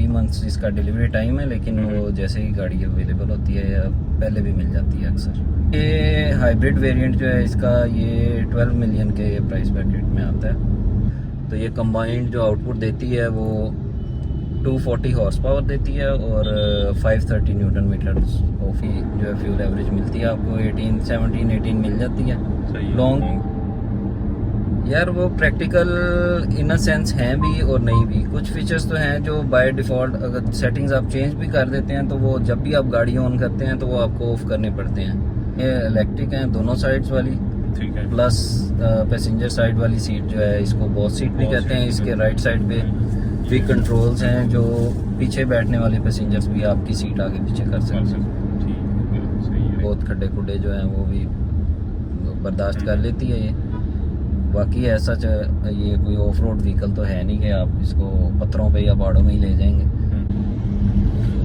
3 months इसका delivery time है, लेकिन वो जैसे ही गाड़ी अवेलेबल होती है या पहले भी मिल जाती है अक्सर। ये हाइब्रिड वेरिएंट जो है इसका, ये 12 मिलियन के प्राइस ब्रैकेट में आता है। तो ये कंबाइंड जो आउटपुट देती है वो 240 हॉर्स पावर देती है और 530 न्यूटन मीटर ऑफ जो है फ्यूल एवरेज मिलती है आपको। 18 मिल जाती है। लॉन्ग यार वो प्रैक्टिकल इन अ सेंस हैं भी और नहीं भी। कुछ फीचर्स तो हैं जो बाय डिफ़ॉल्ट अगर सेटिंग्स आप चेंज भी कर देते हैं तो वो जब भी आप गाड़ी ऑन करते हैं तो वो आपको ऑफ करने पड़ते हैं। ये इलेक्ट्रिक हैं दोनों साइड्स वाली, ठीक है। प्लस पैसेंजर साइड वाली सीट जो है इसको बॉस सीट भी कहते हैं। इसके राइट साइड पे भी कंट्रोल्स हैं जो पीछे बैठने वाले पैसेंजर्स भी आपकी सीट आगे पीछे कर सकते हैं। बहुत खड्डे खुड्डे जो हैं वो भी बर्दाश्त कर लेती है ये। बाकी ऐसा ये कोई ऑफ रोड व्हीकल तो है नहीं कि आप इसको पत्थरों पे या पहाड़ों में ही ले जाएंगे।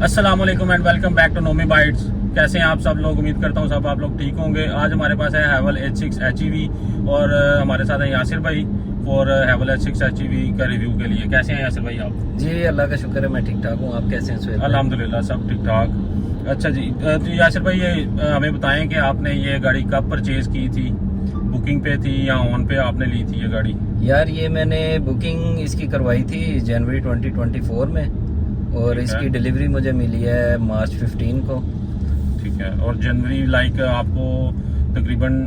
अस्सलाम वालेकुम and welcome back to Nomi bytes. कैसे हैं आप सब लोग? उम्मीद करता हूँ सब आप लोग ठीक होंगे। आज हमारे पास है हैवल H6 HEV और हमारे साथ है यासिर भाई और हैवल H6 HEV का रिव्यू के लिए। कैसे हैं यासिर भाई आप? जी अल्लाह का शुक्र है, मैं ठीक ठाक हूँ। आप कैसे हैं? अल्हम्दुलिल्लाह सब ठीक ठाक। अच्छा जी, तो यासिर भाई ये हमें बताएं कि आपने ये गाड़ी कब परचेज की थी? बुकिंग पे थी या ऑन पे आपने ली थी ये गाड़ी? यार ये मैंने बुकिंग इसकी करवाई थी जनवरी 2024 में और इसकी डिलीवरी मुझे मिली है मार्च 15 को। ठीक है। और जनवरी लाइक आपको तकरीबन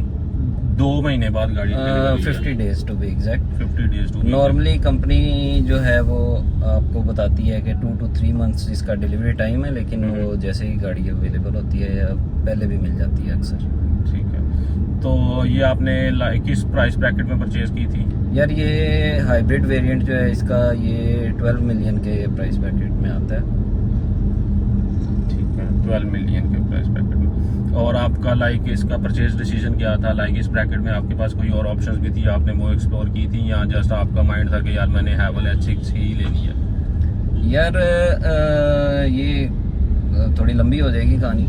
2 महीने बाद गाड़ी 50 days to be exact. 50 days to. Normally company जो है वो आपको बताती है कि 2 to 3 मंथ्स इसका डिलीवरी टाइम है, लेकिन वो जैसे ही गाड़ी अवेलेबल होती है या पहले भी मिल जाती है अक्सर। ठीक है। तो ये आपने किस प्राइस ब्रैकेट में परचेज की थी? यार ये हाइब्रिड वेरिएंट जो है इसका, ये 12 मिलियन के प्राइस ब्रैकेट में आता है। ठीक है, 12 मिलियन के प्राइस ब्रैकेट में। और आपका लाइक इसका परचेज डिसीजन क्या था? लाइक इस ब्रैकेट में आपके पास कोई और ऑप्शंस भी थी, आपने वो एक्सप्लोर की थी या जस्ट आपका माइंड था कि यार मैंने हैवल H6 ही लेनी है? यार ये थोड़ी लंबी हो जाएगी कहानी।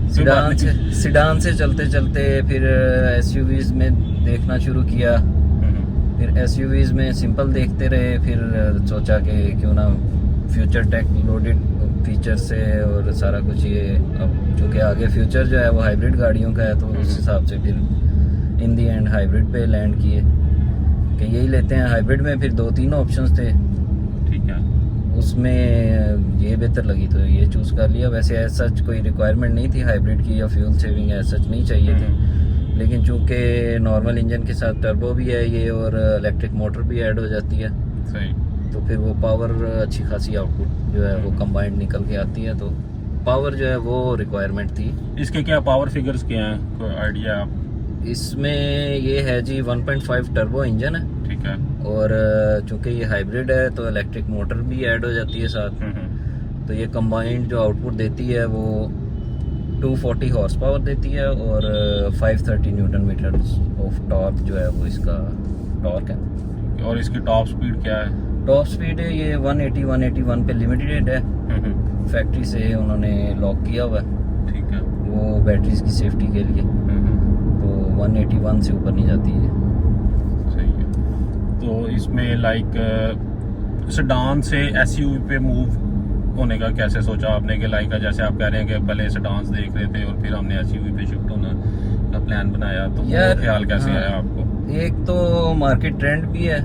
सिडान से चलते चलते फिर एसयूवीज में देखना शुरू किया, फिर एसयूवीज में सिंपल देखते रहे, फिर सोचा कि क्यों ना फ्यूचर टेक लोडेड फीचर से और सारा कुछ ये, अब चूँकि आगे फ्यूचर जो है वो हाइब्रिड गाड़ियों का है तो उस हिसाब से फिर इन दी एंड हाइब्रिड पे लैंड किए कि यही लेते हैं। हाइब्रिड में फिर 2-3 ऑप्शंस थे, ठीक है, उसमें ये बेहतर लगी तो ये चूज़ कर लिया। वैसे एज सच कोई रिक्वायरमेंट नहीं थी हाइब्रिड की या फ्यूल सेविंग एज सच नहीं चाहिए थी, लेकिन चूंकि नॉर्मल इंजन के साथ टर्बो भी है ये और इलेक्ट्रिक मोटर भी ऐड हो जाती है, सही, तो फिर वो पावर अच्छी खासी आउटपुट जो है वो कंबाइंड निकल के आती है, तो पावर जो है वो रिक्वायरमेंट थी। इसके क्या पावर फिगर्स क्या हैं, कोई आइडिया आप? इसमें ये है जी 1.5 टर्बो इंजन है, ठीक है, और चूंकि ये हाइब्रिड है तो इलेक्ट्रिक मोटर भी ऐड हो जाती है साथ। तो ये कंबाइंड जो आउटपुट देती है वो 240 हॉर्स पावर देती है और 530 न्यूटन मीटर ऑफ टॉर्क जो है वो इसका टॉर्क है। और इसकी टॉप स्पीड क्या है? टॉप स्पीड है ये 181 पे लिमिटेड है, फैक्ट्री से उन्होंने लॉक किया हुआ है, ठीक है, वो बैटरीज की सेफ्टी के लिए, तो 181 से ऊपर नहीं जाती है। सही है। तो इसमें लाइक सेडान से एसयूवी पे मूव होने का कैसे सोचा आपने कि लाइक जैसे आप कह रहे हैं कि पहले सेडान्स देख रहे थे और फिर हमने एसयूवी पे शिफ्ट होना का प्लान बनाया, तो वो ख्याल कैसे आया आपको? एक तो मार्केट ट्रेंड भी है,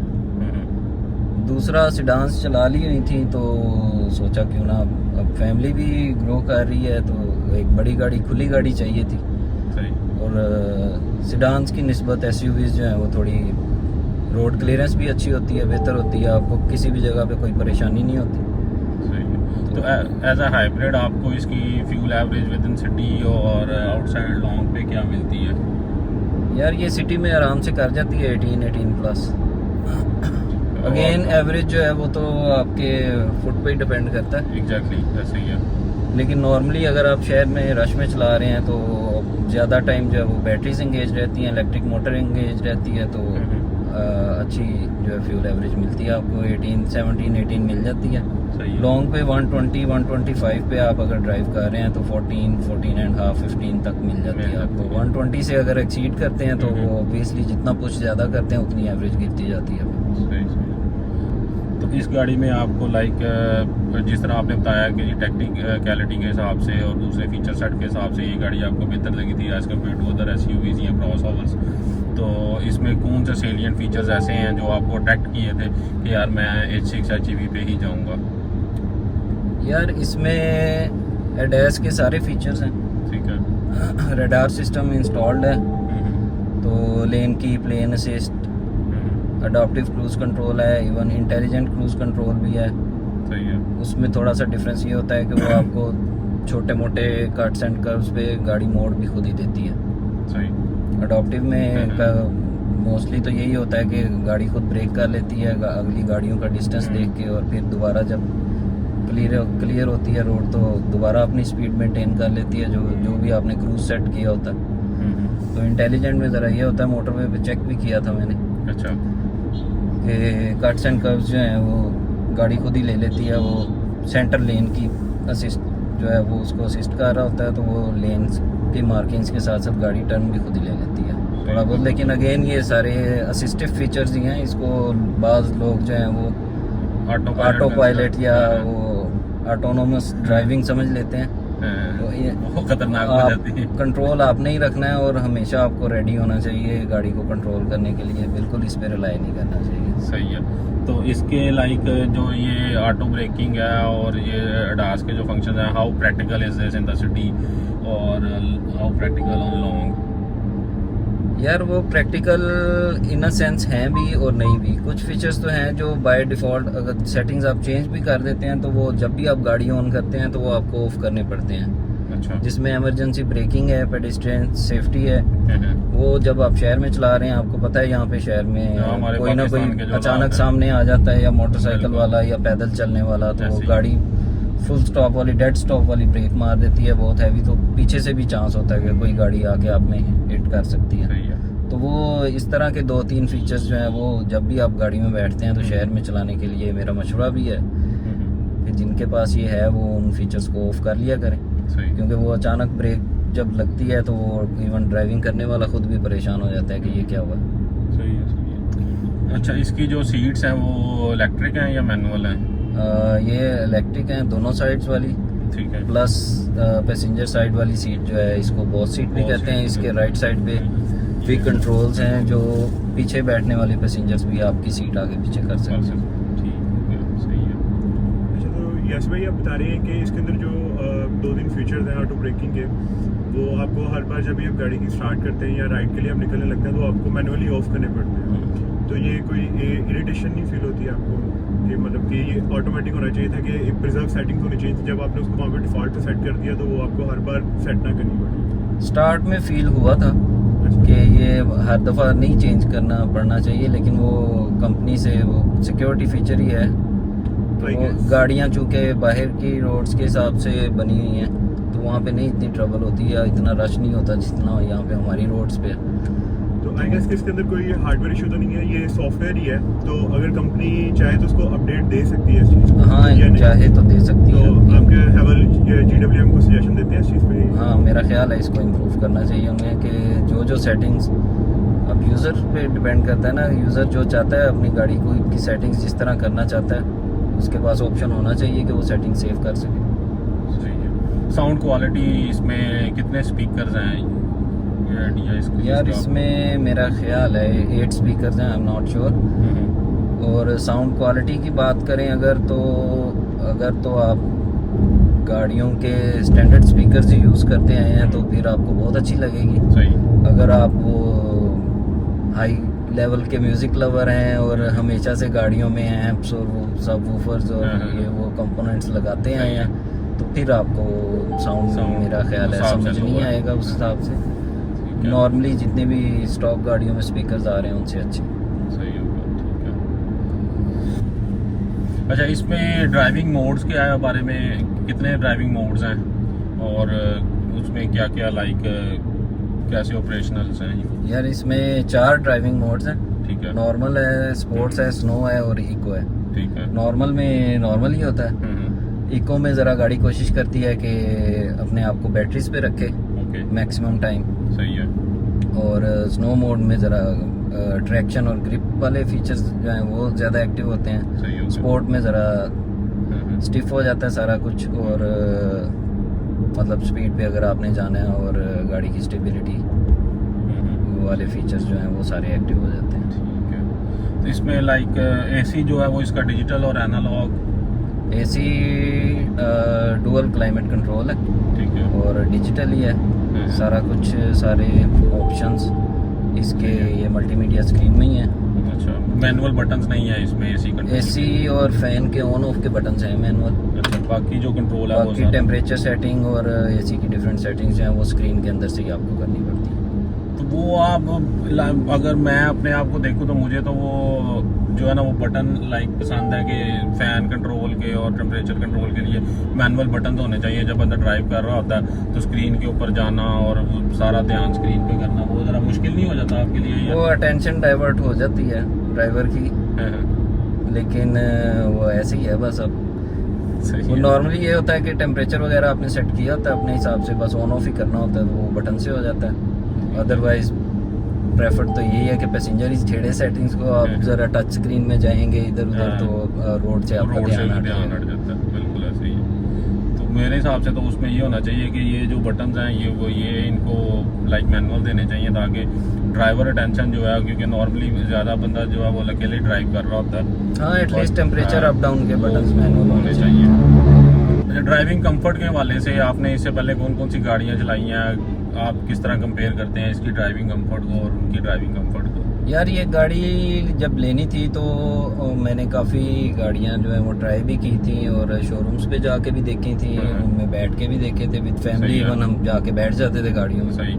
दूसरा सेडान्स चला ली हुई थी तो सोचा क्यों ना, अब फैमिली भी ग्रो कर रही है तो एक बड़ी गाड़ी, खुली गाड़ी चाहिए थी। सही। और सेडान्स की निस्बत एसयूवीज जो है वो थोड़ी रोड क्लियरेंस भी अच्छी होती है, बेहतर होती है, आपको किसी भी जगह पे कोई परेशानी नहीं होती। सही है। तो एज अ हाइब्रिड आपको इसकी fuel average with in city और आउटसाइड लॉन्ग पे क्या मिलती है? यार ये सिटी में आराम से कर जाती है 18 प्लस। अगेन एवरेज जो है वो तो आपके फुट पे ही डिपेंड करता है। एग्जैक्टली ऐसे ही है, लेकिन नॉर्मली अगर आप शहर में रश में चला रहे हैं तो ज़्यादा टाइम जो है वो बैटरीज इंगेज रहती हैं, इलेक्ट्रिक मोटर इंगेज रहती है, तो अच्छी जो है फ्यूल एवरेज मिलती है आपको। 18 मिल जाती है। लॉन्ग पे 120 125 पे आप अगर ड्राइव कर रहे हैं तो 14.5 15 तक मिल जाती है आपको। 120 से अगर एक्सीड करते हैं तो वो ऑब्वियसली जितना पुश ज़्यादा करते हैं उतनी एवरेज गिरती जाती है। सही। तो इस गाड़ी में आपको लाइक जिस तरह आपने बताया कि टेक्निकलिटी के हिसाब से और दूसरे फीचर सेट के हिसाब से ये गाड़ी आपको बेहतर लगी थी as compare to other SUVs या क्रॉस ओवर्स। तो इसमें कौन से सेलियंट फीचर्स ऐसे हैं जो आपको अट्रैक्ट किए थे कि यार मैं H6 HEV पे ही जाऊंगा? यार इसमें एडएस के सारे फीचर्स हैं, ठीक है। रडार सिस्टम इंस्टॉल्ड है, तो लेन की plane assist, adaptive cruise control है, इवन इंटेलिजेंट क्रूज कंट्रोल भी है। सही है। उसमें थोड़ा सा डिफरेंस ये होता है कि वो आपको छोटे मोटे कट्स एंड कर्व्स पे गाड़ी मोड़ भी खुद ही देती है। सही। अडॉप्टिव में मोस्टली तो यही होता है कि गाड़ी खुद ब्रेक कर लेती है अगली गाड़ियों का डिस्टेंस देख के, और फिर दोबारा जब क्लियर होती है रोड तो दोबारा अपनी स्पीड मेंटेन कर लेती है जो भी आपने क्रूज सेट किया होता है। तो इंटेलिजेंट में ज़रा ये होता है, मोटरवे पे चेक भी किया था मैंने, अच्छा, कि कट्स एंड कर्व्स जो हैं वो गाड़ी खुद ही ले लेती है। वो सेंटर लेन की असिस्ट जो है वो उसको असिस्ट कर रहा होता है, तो वो लेन की मार्किंग्स के साथ साथ गाड़ी टर्न भी खुद ही ले लेती है थोड़ा बहुत। लेकिन अगेन ये सारे असिस्टिव फीचर्स ही हैं, इसको बाज़ लोग जो हैं वो ऑटो पायलट या वो ऑटोनोमस ड्राइविंग समझ लेते हैं। तो ये बहुत खतरनाक हो जाती है। कंट्रोल आपने ही रखना है और हमेशा आपको रेडी होना चाहिए गाड़ी को कंट्रोल करने के लिए, बिल्कुल इस पर रिलाई नहीं करना चाहिए। सही है। तो इसके लाइक जो ये ऑटो ब्रेकिंग है और ये ADAS के जो फंक्शन है, how practical is this in the city और हाउ प्रैक्टिकल ऑन लॉन्ग? यार वो प्रैक्टिकल इन अ सेंस हैं भी और नहीं भी। कुछ फीचर्स तो हैं जो बाय डिफ़ॉल्ट अगर सेटिंग्स आप चेंज भी कर देते हैं तो वो जब भी आप गाड़ी ऑन करते हैं तो वो आपको ऑफ करने पड़ते हैं। अच्छा। जिसमें इमरजेंसी ब्रेकिंग है, पेडेस्ट्रियन सेफ्टी है, वो जब आप शहर में चला रहे हैं, आपको पता है यहाँ पे शहर में कोई ना कोई अचानक सामने आ जाता है, या मोटरसाइकिल वाला या पैदल चलने वाला, तो गाड़ी फुल स्टॉप वाली डेड स्टॉप वाली ब्रेक मार देती है बहुत हैवी, तो पीछे से भी चांस होता है कि कोई गाड़ी आके आप में हिट कर सकती है। तो वो इस तरह के 2-3 फीचर्स जो हैं वो जब भी आप गाड़ी में बैठते हैं तो शहर में चलाने के लिए मेरा मशवरा भी है कि जिनके पास ये है वो उन फीचर्स को ऑफ कर लिया करें, क्योंकि वो अचानक ब्रेक जब लगती है तो वो इवन ड्राइविंग करने वाला खुद भी परेशान हो जाता है कि ये क्या हुआ। सही है, सही है। अच्छा, इसकी जो सीट्स हैं वो इलेक्ट्रिक हैं या मैनुअल हैं? ये इलेक्ट्रिक हैं दोनों साइड्स वाली, ठीक है। प्लस पैसेंजर साइड वाली सीट जो है इसको बॉस सीट भी कहते हैं। इसके राइट साइड पे भी कंट्रोल्स हैं जो पीछे बैठने वाले पैसेंजर्स भी आपकी सीट आगे पीछे कर सकते हैं। ठीक है, सही है। अच्छा, तो यस भाई आप बता रहे हैं कि इसके अंदर जो 2-3 फीचर्स हैं ऑटो ब्रेकिंग के, वो आपको हर बार जब भी आप गाड़ी की स्टार्ट करते हैं या राइड के लिए आप निकलने लगते हैं तो आपको मैनुअली ऑफ करने पड़ते हैं। तो ये कोई इरिटेशन नहीं फील होती आपको कि मतलब कि ये ऑटोमेटिक होना चाहिए था कि प्रिजर्व सेटिंग्स होनी चाहिए थी, जब आपने उसको वहाँ पे डिफ़ॉल्ट पे सेट कर दिया तो वो आपको हर बार सेट ना करनी पड़े? स्टार्ट में फील हुआ था कि ये हर दफ़ा नहीं चेंज करना पड़ना चाहिए, लेकिन वो कंपनी से वो सिक्योरिटी फीचर ही है। तो वो गाड़ियाँ चूँकि बाहर की रोड्स के हिसाब से बनी हुई हैं तो वहाँ पे नहीं इतनी ट्रबल होती या इतना रश नहीं होता जितना यहाँ पे हमारी रोड्स पे। तो आई गेस कि इसके अंदर कोई हार्डवेयर इशू तो नहीं है, ये सॉफ्टवेयर ही है, तो अगर कंपनी चाहे तो उसको अपडेट दे सकती है इस चीज़ को? हाँ, चाहे तो दे सकती है। तो आपके हैवल GWM को सजेशन देते हैं इस चीज़ पे? हाँ, मेरा ख्याल है इसको इम्प्रूव करना चाहिए उन्हें कि जो सेटिंग्स अब यूज़र पे डिपेंड करता है ना, यूज़र जो चाहता है अपनी गाड़ी की सेटिंग्स जिस तरह करना चाहता है उसके पास ऑप्शन होना चाहिए कि वो सेटिंग सेव कर सके। सही है। साउंड क्वालिटी इसमें कितने स्पीकर्स हैं यार इसमें मेरा ख्याल है 8 स्पीकर्स हैं, आई एम नॉट श्योर। और साउंड क्वालिटी की बात करें अगर तो आप गाड़ियों के स्टैंडर्ड स्पीकर्स यूज़ करते आए हैं तो फिर आपको बहुत अच्छी लगेगी। सही। अगर आप वो हाई लेवल के म्यूज़िक लवर हैं और हमेशा से गाड़ियों में एम्प्स और वो सब वूफर्स और ये वो कंपोनेंट्स लगाते आए हैं तो फिर आपको साउंड मेरा ख्याल है समझ नहीं आएगा उस हिसाब से। नॉर्मली जितने भी स्टॉक गाड़ियों में स्पीकर्स आ रहे हैं उनसे अच्छे। सही होगा, ठीक है। अच्छा, इसमें ड्राइविंग मोड्स के बारे में कितने ड्राइविंग मोड्स हैं और उसमें क्या क्या लाइक कैसे ऑपरेशनल्स हैं? यार इसमें 4 ड्राइविंग मोड्स हैं, ठीक है। नॉर्मल है, स्पोर्ट्स है, स्नो है और इको है। ठीक है। नॉर्मल में नॉर्मल ही होता है। इको में ज़रा गाड़ी कोशिश करती है कि अपने आप को बैटरीज पे रखे मैक्सिमम टाइम। सही है। और स्नो मोड में ज़रा ट्रैक्शन और ग्रिप वाले फीचर्स जो हैं वो ज़्यादा एक्टिव होते हैं। सही हो गया। स्पोर्ट में ज़रा स्टिफ हो जाता है सारा कुछ, और मतलब स्पीड पे अगर आपने जाना है और गाड़ी की स्टेबिलिटी वाले फीचर्स जो हैं वो सारे एक्टिव हो जाते हैं। ठीक है। तो इसमें लाइक एसी जो है वो इसका डिजिटल और analog? AC dual climate control है ठीक है। और डिजिटल ही है सारा कुछ, सारे ऑप्शंस इसके ये मल्टीमीडिया स्क्रीन में ही है। अच्छा, मैनुअल बटन्स नहीं है इसमें एसी कंट्रोल? एसी और फैन के ऑन ऑफ के बटन्स हैं मैनुअल। अच्छा, बाकी जो कंट्रोल है वो बाकी टेम्परेचर सेटिंग और एसी की डिफरेंट सेटिंग्स हैं वो स्क्रीन के अंदर से ही आपको करनी पड़ती है। तो वो आप अगर मैं अपने आप को देखूं तो मुझे तो वो जो है ना वो बटन लाइक पसंद है कि फैन कंट्रोल के और टेम्परेचर कंट्रोल के लिए मैनुअल बटन होने चाहिए। जब बंदा ड्राइव कर रहा होता है तो स्क्रीन के ऊपर जाना और वो सारा ध्यान स्क्रीन पे करना वो ज़रा मुश्किल नहीं हो जाता आपके लिए? वो अटेंशन डाइवर्ट हो जाती है ड्राइवर की, लेकिन वो ऐसे ही है बस। अब सही वो है। नॉर्मली ये होता है कि टेम्परेचर वगैरह आपने सेट किया होता है अपने हिसाब से, बस ऑन ऑफ ही करना होता है तो वो बटन से हो जाता है। अदरवाइज प्रेफर तो यही है कि पैसेंजर ही छेड़े सेटिंग्स को। आप ज़रा टच स्क्रीन में जाएंगे इधर उधर तो रोड से आपका रोड से ध्यान ध्यान हट जाता है। बिल्कुल ऐसे ही है। तो मेरे हिसाब से तो उसमें ये होना चाहिए कि ये जो बटन्स हैं ये इनको लाइक मैनुअल देने चाहिए ताकि ड्राइवर अटेंशन जो है, क्योंकि नॉर्मली ज़्यादा बंदा जो है वो अकेले ड्राइव कर रहा होता है। हाँ, एटलीस्ट टेम्परेचर अप डाउन के बटन्स मैनुअल होने चाहिए। ड्राइविंग कंफर्ट के हवाले से आपने इससे पहले कौन कौन सी गाड़ियाँ चलाई हैं? आप किस तरह कंपेयर करते हैं इसकी ड्राइविंग कंफर्ट को और उनकी ड्राइविंग कंफर्ट को? यार ये गाड़ी जब लेनी थी तो मैंने काफ़ी गाड़ियाँ जो है वो ट्राई भी की थी और शोरूम्स पे जाके भी देखी थी, उनमें बैठ के भी देखे थे विद फैमिली। इवन हम जाके बैठ जाते थे गाड़ियों में सही,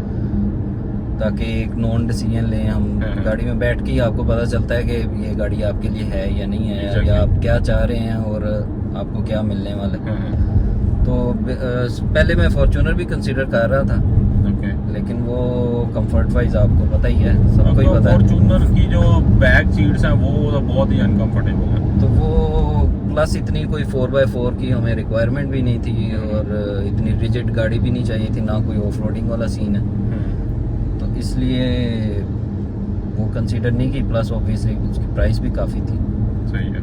ताकि एक नॉन डिसीजन लें हम। गाड़ी में बैठ के ही आपको पता चलता है कि ये गाड़ी आपके लिए है या नहीं है, या आप क्या चाह रहे हैं और आपको क्या मिलने वाला है। तो पहले मैं फॉर्च्यूनर भी कंसीडर कर रहा था, लेकिन वो कंफर्ट वाइज आपको पता ही है, सबको ही पता है। फॉर्च्यूनर की जो बैक सीट्स हैं वो तो बहुत ही अनकंफर्टेबल है। तो वो प्लस इतनी कोई 4x4 की हमें रिक्वायरमेंट भी नहीं थी और इतनी रिजिड गाड़ी भी नहीं चाहिए थी, ना कोई ऑफ रोडिंग वाला सीन है, तो इसलिए वो कंसीडर नहीं की। प्लस ऑब्वियसली उसकी प्राइस भी काफ़ी थी। सही है।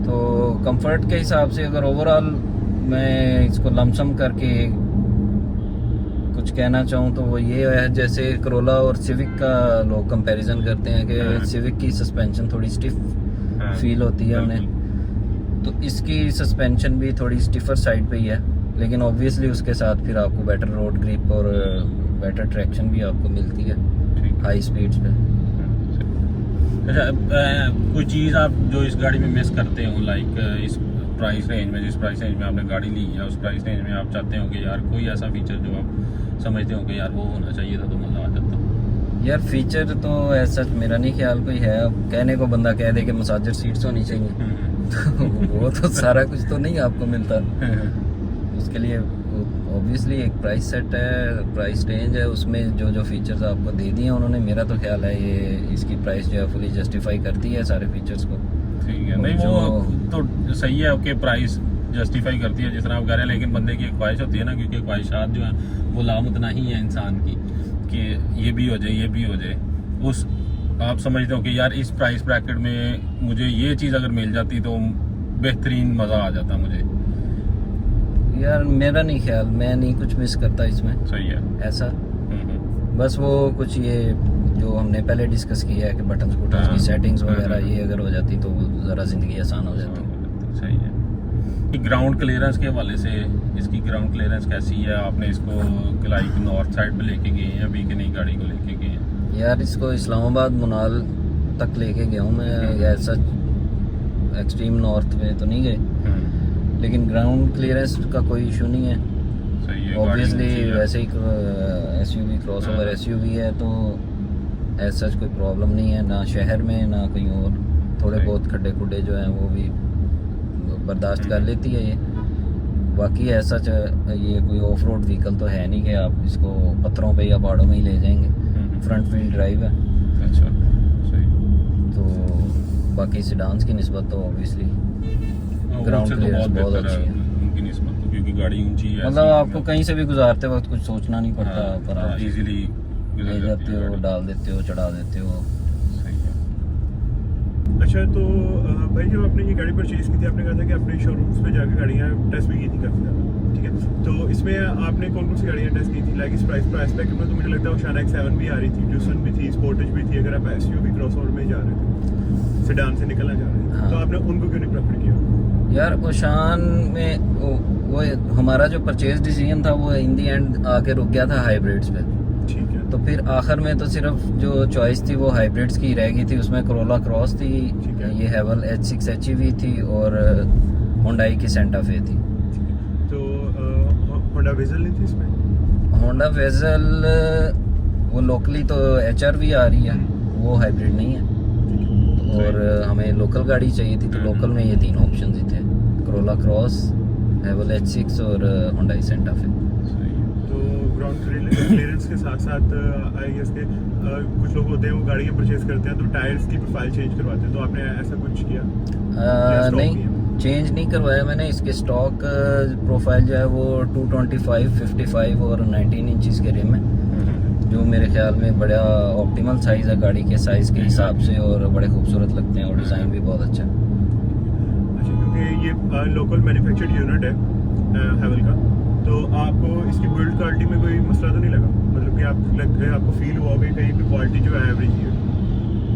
तो कंफर्ट के हिसाब से अगर ओवरऑल मैं इसको लमसम करके कुछ कहना चाहूँ तो वो ये है, जैसे करोला और सिविक का लोग कंपैरिजन करते हैं कि सिविक की सस्पेंशन थोड़ी स्टिफ फील होती है उन्हें, तो इसकी सस्पेंशन भी थोड़ी स्टिफर साइड पे ही है, लेकिन ऑब्वियसली उसके साथ फिर आपको बेटर रोड ग्रिप और बेटर ट्रैक्शन भी आपको मिलती है हाई स्पीड्स पे। अच्छा, कोई चीज़ आप जो इस गाड़ी में मिस करते हो लाइक इस प्राइस रेंज में, जिस प्राइस रेंज में आपने गाड़ी ली है उस प्राइस रेंज में आप चाहते हो कि यार कोई ऐसा फीचर जो आप समझते हो कि यार वो होना चाहिए था तो मज़ा आ जाता? यार फीचर तो ऐसा मेरा नहीं ख्याल कोई है। अब कहने को बंदा कह दे कि मसाजर सीट्स होनी चाहिए तो वो तो सारा कुछ तो नहीं आपको मिलता। उसके लिए ऑब्वियसली एक प्राइस सेट है, प्राइस रेंज है, उसमें जो जो फीचर्स आपको दे दिए उन्होंने, मेरा तो ख्याल है ये इसकी प्राइस जो है फुली जस्टिफाई करती है सारे फीचर्स को। ठीक है, नहीं वो तो सही है कि प्राइस जस्टिफाई करती है जिस तरह आप कह रहे हैं, लेकिन बंदे की एक ख्वाहिश होती है ना, क्योंकि ख्वाहिशात जो है वो लामुतना ही है इंसान की कि ये भी हो जाए ये भी हो जाए। उस आप समझते हो कि यार इस प्राइस ब्रैकेट में मुझे ये चीज़ अगर मिल जाती तो बेहतरीन मज़ा आ जाता मुझे। यार मेरा नहीं ख्याल, मैं नहीं कुछ मिस करता इसमें। सही है। ऐसा बस वो कुछ ये जो हमने पहले डिस्कस किया है कि बटन स्कूटर्स की सेटिंग्स वगैरह ये अगर हो जाती तो ज़रा ज़िंदगी आसान हो जाती। सही है। ग्राउंड क्लियरेंस के हवाले से इसकी ग्राउंड क्लियरेंस कैसी है? आपने इसको लाइक नॉर्थ साइड पे लेके गए हैं अभी कि नहीं गाड़ी को लेके गए हैं? यार इसको इस्लामाबाद मुनाल तक लेके गया हूँ मैं, ऐसा एक्सट्रीम नॉर्थ में तो नहीं गए, लेकिन ग्राउंड क्लियरेंस का कोई इशू नहीं है। सही है। ऑब्वियसली वैसे ही एसयूवी क्रॉस ओवर एसयूवी है तो ऐसा कोई प्रॉब्लम नहीं है, ना शहर में ना कहीं और। थोड़े बहुत खड्डे खुड्डे जो हैं वो भी बर्दाश्त कर लेती है ये। बाकी ऐसा ये कोई ऑफ रोड व्हीकल तो है नहीं कि आप इसको पत्थरों पे या पहाड़ों में ही ले जाएंगे। फ्रंट व्हील ड्राइव है। अच्छा, सही। तो बाकी सिडान्स की निस्बत तो ऑब्वियसली ग्राउंड तो क्लियरेंस बहुत अच्छी है उनकी निस्बत तो, क्योंकि गाड़ी ऊंची है, मतलब आपको कहीं से भी गुजारते वक्त कुछ सोचना नहीं पड़ता, पर आप इजीली ले जाते हो, डाल देते हो, चढ़ा देते हो। अच्छा तो भाई जब आपने ये गाड़ी परचेज की थी आपने कहा था कि आपने शोरूम्स पे जाकर गाड़ियाँ टेस्ट भी की थी काफ़ी ज़्यादा, ठीक है। तो इसमें आपने कौन कौन सी गाड़ियाँ टेस्ट की थी? लाइक इस प्राइस पैकेट में तो मुझे लगता है Oceana X7 भी आ रही थी, Tucson भी थी, Sportage भी थी, अगर आप SUV क्रॉसओवर में जा रहे थे, सेडान से निकलना चाह रहे थे, हाँ। तो आपने उनको क्यों नहीं प्रेफर किया? यार ओशान में वो हमारा जो परचेज डिसीजन था वो इन दी एंड आके रुक गया था हाइब्रिड्स पे। ठीक है। तो फिर आखिर में तो सिर्फ जो चॉइस थी वो हाइब्रिड्स की रह गई थी। उसमें Corolla क्रॉस थी, ठीक है। ये Haval H6 HEV थी और Hyundai की Santa Fe थी। तो होंडा वेजल नहीं थी इसमें? होंडा वेजल वो लोकली तो HRV आ रही है, वो हाइब्रिड नहीं है। और हमें लोकल गाड़ी चाहिए थी, तो लोकल में ये तीन ऑप्शन ही थे, Corolla क्रॉस, Haval H6 और Hyundai Santa Fe। तो ग्राउंड क्लियरेंस के साथ साथ आई गेस के कुछ लोग होते हैं वो गाड़ियाँ परचेज करते हैं तो टायर्स की प्रोफाइल चेंज करवाते हैं, तो आपने ऐसा कुछ किया? स्टॉक नहीं, किया? चेंज नहीं करवाया मैंने। इसके स्टॉक प्रोफाइल जो है वो 225, 55 और 19 इंचज़ के रिम है, जो मेरे ख्याल में बड़ा ऑप्टिमल साइज़ है गाड़ी के साइज़ के हिसाब से, और बड़े खूबसूरत लगते हैं और डिज़ाइन भी बहुत अच्छा है। अच्छा, क्योंकि ये लोकल मैन्युफैक्चर्ड यूनिट है हैवल का, तो आपको इसकी बिल्ड क्वालिटी में कोई मसला तो नहीं लगा? मतलब कि आपको फील हुआ होगा कहीं पे क्वालिटी जो है एवरेज ही है,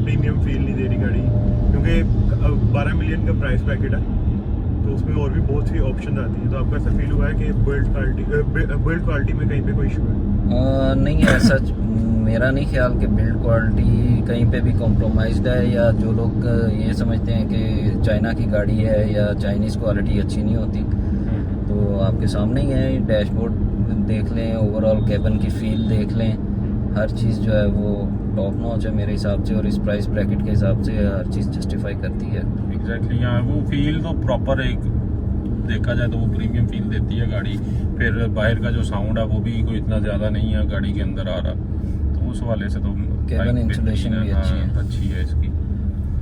प्रीमियम फील नहीं दे रही गाड़ी, क्योंकि 12 मिलियन का प्राइस ब्रैकेट है तो उसमें और भी बहुत सी ऑप्शन आती है, तो आपको ऐसा फील हुआ है कि बिल्ड क्वालिटी में कहीं पे कोई इशू है? नहीं, ऐसा मेरा नहीं ख्याल कि बिल्ड क्वालिटी कहीं पे भी कॉम्प्रोमाइज्ड है, या जो लोग ये समझते हैं कि चाइना की गाड़ी है या चाइनीज़ क्वालिटी अच्छी नहीं होती। तो आपके सामने ही है, डैशबोर्ड देख लें, ओवरऑल कैबिन की फील देख लें, हर चीज़ जो है वो टॉप नॉच है मेरे हिसाब से, और इस प्राइस ब्रैकेट के हिसाब से हर चीज़ जस्टिफाई करती है। एग्जैक्टली हाँ, वो फील तो प्रॉपर एक देखा जाए तो वो प्रीमियम फील देती है गाड़ी। फिर बाहर का जो साउंड है वो भी कोई इतना ज़्यादा नहीं है गाड़ी के अंदर आ रहा, तो उस वाले से तो कैबिन इंसुलेशन भी अच्छी है। अच्छी है इसकी।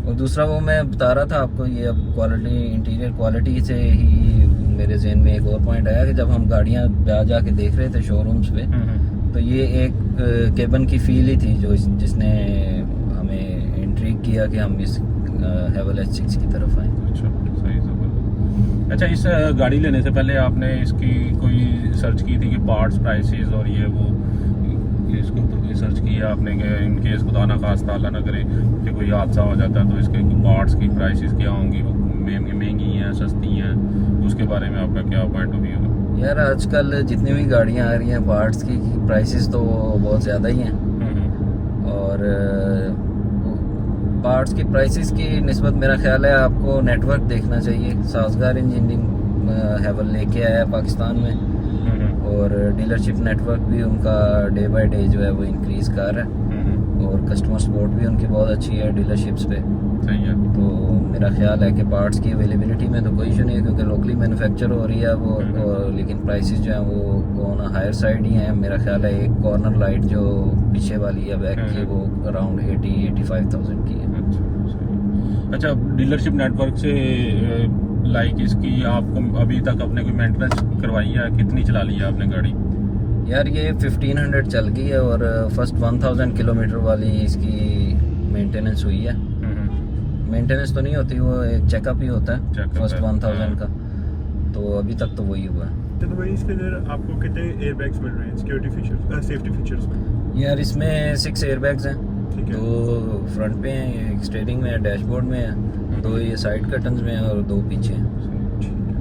और दूसरा वो मैं बता रहा था आपको, ये अब क्वालिटी, इंटीरियर क्वालिटी से ही मेरे जहन में एक और पॉइंट आया कि जब हम गाड़ियाँ जाके देख रहे थे शोरूम्स पे, तो ये एक केबिन की फील ही थी जो जिसने हमें इंट्रिग किया कि हम इस Haval H6 की तरफ आए। अच्छा, सही से। अच्छा, इस गाड़ी लेने से पहले आपने इसकी कोई सर्च की थी कि पार्ट्स प्राइसेस और ये वो, इसके ऊपर कोई सर्च किया आपने कि इन केस खुदा ना खास्ता अल्लाह ना करे कि कोई हादसा हो जाता है तो इसके पार्ट्स की प्राइसेस क्या होंगी, वो महंगी हैं सस्ती हैं, उसके बारे में आपका क्या पॉइंट ऑफ व्यू है? यार आजकल जितनी भी गाड़ियाँ आ रही हैं पार्ट्स की प्राइसेस तो बहुत ज़्यादा ही हैं, और पार्ट्स की प्राइसेस की निस्बत मेरा ख्याल है आपको नेटवर्क देखना चाहिए। साजगार इंजीनियरिंग हैवल लेके आया है पाकिस्तान में, और डीलरशिप नेटवर्क भी उनका डे बाय डे जो है वो इंक्रीज़ कर रहा है, और कस्टमर सपोर्ट भी उनकी बहुत अच्छी है डीलरशिप्स पे। सही है। तो मेरा ख्याल है कि पार्ट्स की अवेलेबिलिटी में तो कोई इशू नहीं है, क्योंकि लोकली मैन्युफैक्चर हो रही है वो, और लेकिन प्राइसेस जो हैं वो ऑन हायर साइड ही हैं। मेरा ख्याल है एक कॉर्नर लाइट जो पीछे वाली है बैक की, वो अराउंड 80-85,000 की है। अच्छा, डीलरशिप नेटवर्क से लाइक इसकी आपको अभी तक अपने कोई मेंटेनेंस करवाई है? कितनी चला ली है आपने गाड़ी? यार ये 1500 चल गई है, और फर्स्ट 1000 किलोमीटर वाली इसकी मेंटेनेंस हुई है। मेंटेनेंस तो नहीं होती, वो एक चेकअप ही होता है फर्स्ट 1000 का, तो अभी तक तो वही हुआ है। तो भाई इसके अंदर आपको कितने एयरबैग्स मिल रहे हैं सिक्योरिटी फीचर्स, सेफ्टी फीचर्स में? यार इसमें 6 एयरबैग्स हैं, ठीक है। 2 फ्रंट पे हैं, एक स्टीयरिंग में है, डैशबोर्ड में है, 2 ये साइड कर्टन्स में हैं और 2 पीछे हैं। ठीक है।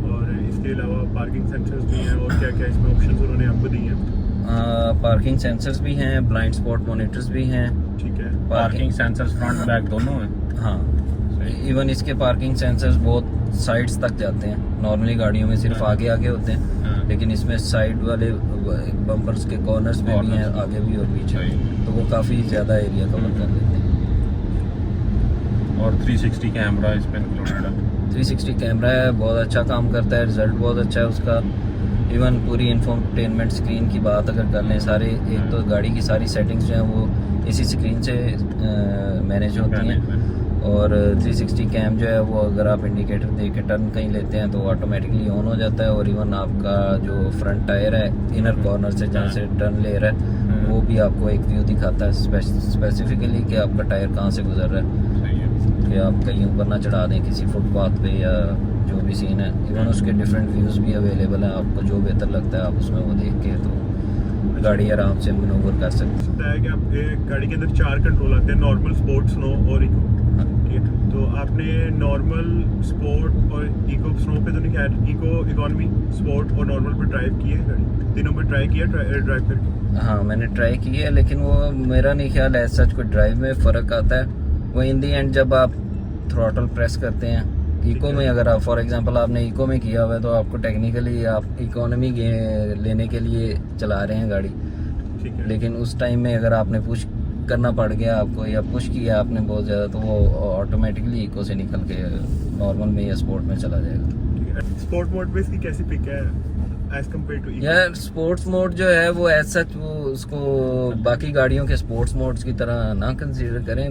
और इसके अलावा पार्किंग सेंसर्स भी हैं, और क्या क्या इसमें ऑप्शंस उन्होंने आपको दिए हैं? पार्किंग सेंसर्स भी हैं, ब्लाइंड स्पॉट मॉनिटर्स भी हैं। ठीक है। पार्किंग सेंसर्स फ्रंट बैक दोनों हैं? हाँ, इवन इसके पार्किंग सेंसर्स बहुत साइड्स तक जाते हैं। नॉर्मली गाड़ियों में सिर्फ आगे आगे होते हैं, लेकिन इसमें साइड वाले बम्पर्स के कॉर्नर्स पे भी हैं, आगे भी और पीछे, तो वो काफ़ी ज़्यादा एरिया कवर कर लेते हैं। और 360 कैमरा इस पे इंक्लूडेड है? 360 कैमरा है, बहुत अच्छा काम करता है, रिजल्ट बहुत अच्छा है उसका। इवन पूरी इंफोटेनमेंट स्क्रीन की बात अगर कर लें, सारे एक तो गाड़ी की सारी सेटिंग्स जो हैं वो इसी स्क्रीन से मैनेज होती हैं, और 360 कैम जो है वो अगर आप इंडिकेटर दे के टर्न कहीं लेते हैं तो ऑटोमेटिकली ऑन हो जाता है, और इवन आपका जो फ्रंट टायर है इनर कॉर्नर से जहाँ से टर्न ले रहा है वो भी आपको एक व्यू दिखाता है स्पेसिफिकली कि आपका टायर कहाँ से गुजर रहा है। सही है। कि आप कहीं ऊपर ना चढ़ा दें किसी फुटपाथ पे या जो भी सीन है। इवन उसके डिफरेंट व्यूज़ भी अवेलेबल हैं, आपको जो बेहतर लगता है आप उसमें वो देख के तो गाड़ी आराम से मनूवर कर सकते हैं। होता है कि आप गाड़ी के अंदर 4 कंट्रोल आते हैं, नॉर्मल, स्पोर्ट, स्नो और इको। ठीक है, तो आपने नॉर्मल, स्पोर्ट और इको, स्नो पे तो नहीं, खैर इको, इकोनॉमी, स्पोर्ट और नॉर्मल पे ड्राइव की है गाड़ी? तीनों पे ट्राई किया ड्राइव करके? हाँ मैंने ट्राई की है, लेकिन वो मेरा नहीं ख्याल है सच कोई ड्राइव में फ़र्क आता है। वो इन दी एंड जब आप थ्रॉटल प्रेस करते हैं इको में, अगर आप फॉर एग्जांपल आपने इको में किया हुआ है तो आपको टेक्निकली आप इकोनॉमी लेने के लिए चला रहे हैं गाड़ी, ठीक है, लेकिन उस टाइम में अगर आपने पुश करना पड़ गया आपको या पुश किया आपने बहुत ज़्यादा तो वो ऑटोमेटिकली इको से निकल के नॉर्मल में या स्पोर्ट में चला जाएगा। ठीक है। स्पोर्ट मोड पे इसकी कैसी पिक है एज कम्पेयर टू इको? यार स्पोर्ट्स मोड जो है वो एज सच वो उसको बाकी गाड़ियों के स्पोर्ट्स मोड्स की तरह ना कंसीडर करें।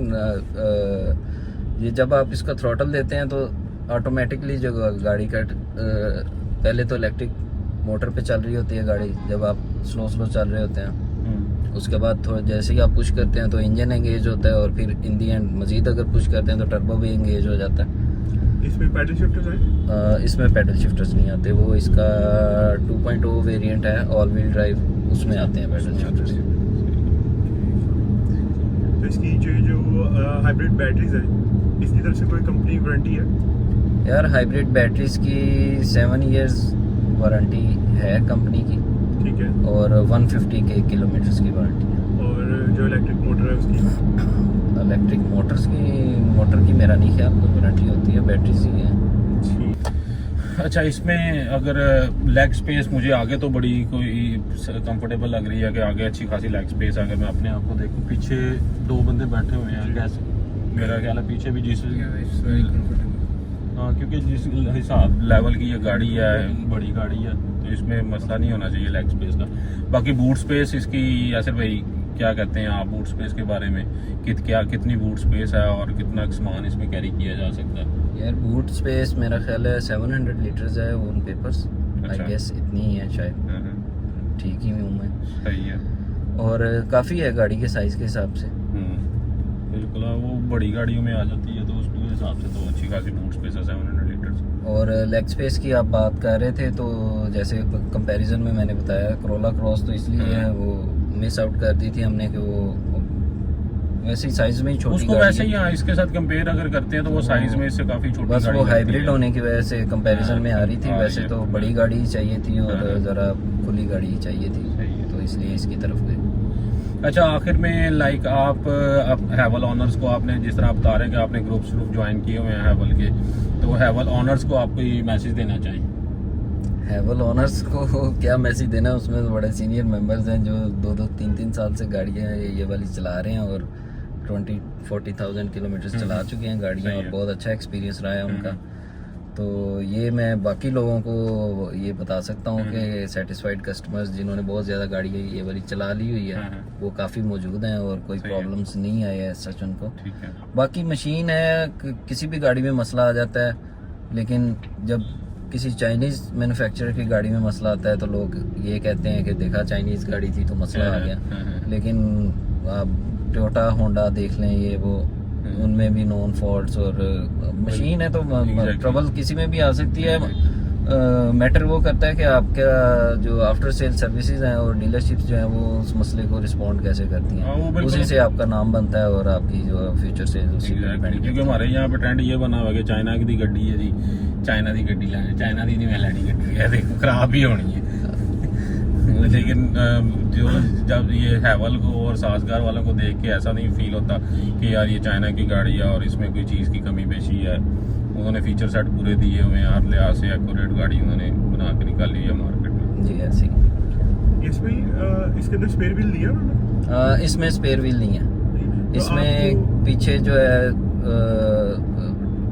ये जब आप इसका थ्रॉटल देते हैं तो ऑटोमेटिकली जो गाड़ी का पहले तो इलेक्ट्रिक मोटर पे चल रही होती है गाड़ी जब आप स्लो चल रहे होते हैं, उसके बाद थोड़ा जैसे ही आप पुश करते हैं तो इंजन एंगेज होता है और फिर इन दी एंड मजीद अगर पुश करते हैं तो टर्बो भी एंगेज हो जाता है। इसमें पैडल शिफ्टर्स हैं? इसमें पैडल शिफ्टर्स नहीं आते, वो इसका 2.0 वेरिएंट है ऑल व्हील ड्राइव, उसमें आते हैं पैडल शिफ्टर्स। तो इसकी जो हाइब्रिड बैटरीज है, इसकी तरफ से कोई कंपनी वारंटी है? यार हाइब्रिड बैटरीज की 7 इयर्स वारंटी है कंपनी की, ठीक है, और 150 के किलोमीटर्स की वारंटी है। और जो इलेक्ट्रिक मोटर है उसकी? इलेक्ट्रिक मोटर की मेरा नहीं ख्याल कोई वारंटी होती है, बैटरीज ही है। अच्छा, इसमें अगर लेग स्पेस मुझे आगे तो बड़ी कोई कंफर्टेबल लग रही है कि आगे अच्छी खासी लेग स्पेस है। अगर मैं अपने आप को देखूं पीछे 2 बंदे बैठे हुए हैं, कैसे मेरा ख्याल है पीछे भी जिस हाँ, क्योंकि जिस हिसाब लेवल की ये गाड़ी है, बड़ी गाड़ी है, तो इसमें मसला नहीं होना चाहिए लेग स्पेस का। बाकी बूट स्पेस इसकी यासिर भाई क्या कहते हैं आप बूट स्पेस के बारे में? कितनी बूट स्पेस है और कितना सामान इसमें कैरी किया जा सकता है? यार बूट स्पेस मेरा ख्याल है 700 लीटर्स है ऑन पेपर्स, आई गेस इतनी ही है शायद, ठीक ही हूँ मैं। सही है, और काफ़ी है गाड़ी के साइज़ के हिसाब से। बिल्कुल, वो बड़ी गाड़ियों में आ जाती है तो उसके हिसाब से तो अच्छी खासी बूट स्पेस है 700 लीटर्स। और लेग स्पेस की आप बात कर रहे थे तो जैसे कंपैरिजन में मैंने बताया कोरोला क्रॉस तो इसलिए है वो मिस आउट कर दी थी हमने कि वो वैसे ही साइज में ही छोटी उसको वैसे ही हाँ, इसके साथ कंपेयर अगर करते हैं तो वो साइज में इससे काफी छोटी बस गाड़ी वो लगती हाइब्रिड है। होने की वजह से कंपैरिजन में आ रही थी, हाँ, वैसे ये तो तो बड़ी गाड़ी ही चाहिए थी और हाँ। ज़रा खुली गाड़ी ही चाहिए थी, सही है। तो इसलिए इसकी तरफ गए। अच्छा, आखिर में लाइक आप हैवल ऑनर्स को आपने जिस तरह आप बता रहे हैं कि आपने ग्रुप ज्वाइन किए हुए हैं हैवल के, तो हैवल ऑनर्स को आप कोई मैसेज देना चाहें? हैवल ऑनर्स को क्या मैसेज देना, उसमें तो बड़े सीनियर मेंबर्स हैं जो 2-2, 3-3 साल से गाड़ियाँ ये वाली चला रहे हैं और 20-40,000 किलोमीटर चला चुके हैं गाड़ियाँ और बहुत अच्छा एक्सपीरियंस रहा है उनका। तो ये मैं बाकी लोगों को ये बता सकता हूँ कि सेटिस्फाइड कस्टमर्स जिन्होंने बहुत ज़्यादा गाड़ियाँ ये वाली चला ली हुई है वो काफ़ी मौजूद हैं और कोई प्रॉब्लम्स नहीं आए हैं सच उनको। ठीक है। बाकी मशीन है, किसी भी गाड़ी में मसला आ जाता है, लेकिन जब किसी चाइनीज़ मैन्युफैक्चरर की गाड़ी में मसला आता है तो लोग ये कहते हैं कि देखा चाइनीज़ गाड़ी थी तो मसला आ गया, लेकिन आप टोयोटा होंडा देख लें ये वो उनमें भी नॉन फॉल्ट्स और मशीन है तो ट्रबल किसी में भी आ सकती है। मैटर वो करता है कि आपका जो आफ्टर सेल सर्विसेज हैं और डीलरशिप्स जो हैं वो उस मसले को रिस्पॉन्ड कैसे करती हैं, उसी से आपका नाम बनता है और आपकी जो फ्यूचर सेल उसी पे डिपेंड। क्योंकि हमारे यहाँ पे ट्रेंड ये बना हुआ है कि चाइना की गड्डी है जी, चाइना की गड्डी लाए, चाइना की नहीं मैं लैनी गड्डी है, देखो खराब ही होनी है। लेकिन जो जब ये हैवल को और साजगार वालों को देख के ऐसा नहीं फील होता कि यार ये चाइना की गाड़ी है और इसमें कोई चीज़ की कमी पेशी है। उन्होंने फीचर सेट पूरे दिए हुए हैं, हर लिहाज से एक्यूरेट गाड़ी उन्होंने बना के निकाली है मार्केट में। जी ऐसे ही। इसके अंदर स्पेयर व्हील दिया उन्होंने? इसमें स्पेयर व्हील नहीं है, तो इसमें पीछे जो है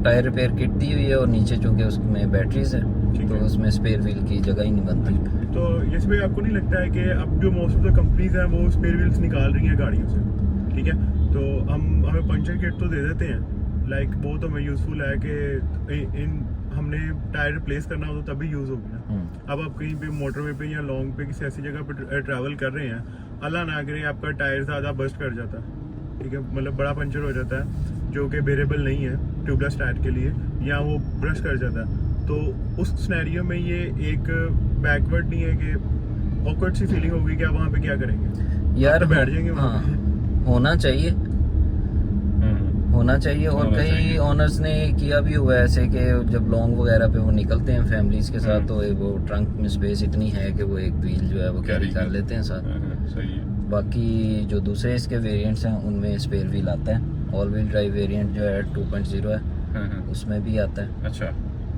टायर रिपेयर किट दी हुई है और नीचे चूँकि उसमें बैटरीज है तो उसमें स्पेयर व्हील की जगह ही नहीं बनती। तो यस भाई, आपको नहीं लगता है कि अब जो मोस्ट ऑफ द कंपनीज हैं वो स्पेयर व्हील्स निकाल रही हैं गाड़ियों से, ठीक है, तो हमें पंचर किट तो दे देते हैं, लाइक वो तो हमें यूज़फुल है कि हमने टायर रिप्लेस करना हो तो तभी यूज़ होगी ना। अब आप कहीं पे मोटरवे पे या लॉन्ग पे किसी ऐसी जगह पे ट्रैवल कर रहे हैं, अल्लाह ना करे आपका टायर ज़्यादा बस्ट कर जाता है, ठीक है, मतलब बड़ा पंचर हो जाता है जो कि बेरेबल नहीं है, ट्यूबलेस टायर के लिए, या वो ब्रश कर जाता है, तो उस सिनेरियो में ये एक बैकवर्ड नहीं है कि ऑकवर्ड सी फीलिंग होगी कि आप वहाँ पे क्या करेंगे यार आप तो बैठ जाएंगे वहाँ पे। हाँ, होना चाहिए होना चाहिए। और होना कई चाहिए। ओनर्स ने किया भी हुआ है ऐसे कि जब लॉन्ग वगैरह पे वो निकलते हैं फैमिलीज के साथ, तो वो ट्रंक में स्पेस इतनी है कि वो एक व्हील जो है वो कैरी कर लेते हैं साथ। सही है। बाकी जो दूसरे इसके वेरिएंट्स हैं उनमें स्पेयर व्हील आता है। ऑल व्हील ड्राइव वेरिएंट जो है 2.0 है, उसमें भी आता है। अच्छा।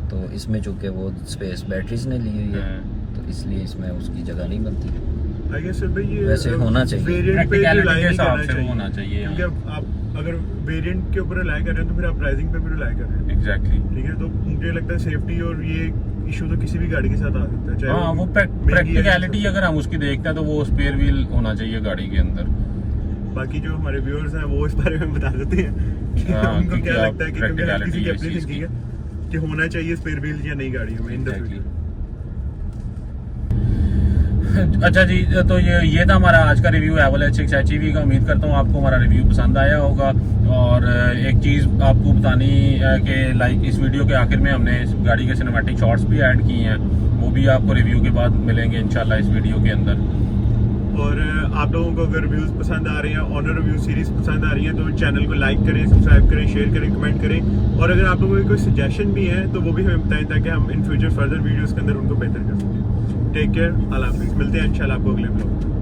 तो इसमें चूंकि वो स्पेस बैटरीज ने ली हुई है, तो इसलिए इसमें उसकी जगह नहीं बनती। आई गेस भाई ये वैसे होना चाहिए। वेरिएंट पे Practicality रिलाई के नहीं हिसाब करना से वो चाहिए होना चाहिए, क्योंकि हाँ। अब आप अगर वेरिएंट के ऊपर रिलाई कर रहे हैं तो फिर आप प्राइसिंग पे भी रिलाई कर रहे हैं, एग्जैक्टली। ठीक है। तो मुझे लगता है सेफ्टी और ये इशू तो किसी भी गाड़ी के साथ आ सकता है, चाहे हाँ, वो महंगी है। प्रैक्टिकलिटी अगर हम उसकी देखते हैं तो वो स्पेयर व्हील होना चाहिए गाड़ी के अंदर। बाकी जो हमारे व्यूअर्स हैं वो इस बारे में बता देते हैं कि हाँ, उनको क्योंकि क्या आप लगता है कि क्योंकि हर किसी की practicality अपनी इस चीज़ थिंकिंग है कि होना चाहिए स्पेयर व्हील या नई गाड़ियों में इन द Exactly. फ्यूचर। अच्छा जी, तो ये था हमारा आज का रिव्यू एवल H6 HEV का। उम्मीद करता हूँ आपको हमारा रिव्यू पसंद आया होगा। और एक चीज़ आपको बतानी है कि लाइक इस वीडियो के आखिर में हमने इस गाड़ी के सिनेमैटिक शॉट्स भी ऐड किए हैं, वो भी आपको रिव्यू के बाद मिलेंगे इंशाल्लाह इस वीडियो के अंदर। और आप लोगों को अगर रिव्यूज पसंद आ रहे हैं, ऑनर रिव्यू सीरीज पसंद आ रही है, तो चैनल को लाइक करें, सब्सक्राइब करें, शेयर करें, कमेंट करें। और अगर आप लोगों की कोई सजेशन भी है तो वो भी हमें बताएं ताकि हम इन फ्यूचर फर्दर वीडियोस के अंदर उनको बेहतर कर सकें। टेक केयर, अल्लाह हाफिज़। मिलते हैं इंशाल्लाह आपको अगले ब्लॉग में।